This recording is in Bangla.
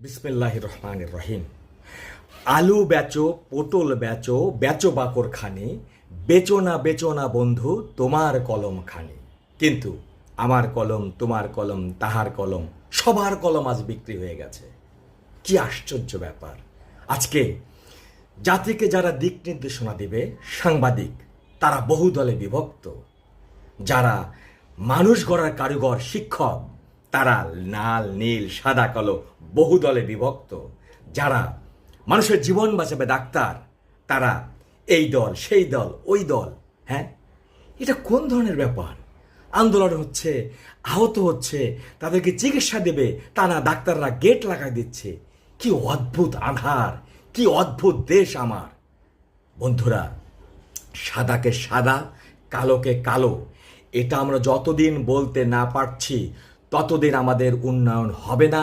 বিসমিল্লাহির রহমানির রহিম। আলু বেচো, পটল বেচো, বেচো বাকর খানি, বেচো না বন্ধু তোমার কলম খানি। কিন্তু আমার কলম, তোমার কলম, তাহার কলম, সবার কলম আজ বিক্রি হয়ে গেছে। কি আশ্চর্য ব্যাপার! আজকে জাতিকে যারা দিক নির্দেশনা দেবে, সাংবাদিক, তারা বহু দলে বিভক্ত। যারা মানুষ গড়ার কারিগর, শিক্ষক, তারা লাল নীল সাদা কালো বহু দলে বিভক্ত। যারা মানুষের জীবন বাঁচাবে, ডাক্তার, তারা এই দল সেই দল ওই দল। হ্যাঁ, এটা কোন ধরনের ব্যাপার? আন্দোলন হচ্ছে, আহত হচ্ছে, তাদেরকে চিকিৎসা দেবে, তা না ডাক্তাররা গেট লাগাই দিচ্ছে। কি অদ্ভুত আধার, কি অদ্ভুত দেশ আমার! বন্ধুরা, সাদাকে সাদা, কালোকে কালো, এটা আমরা যতদিন বলতে না পারছি ততদিন আমাদের উন্নয়ন হবে না,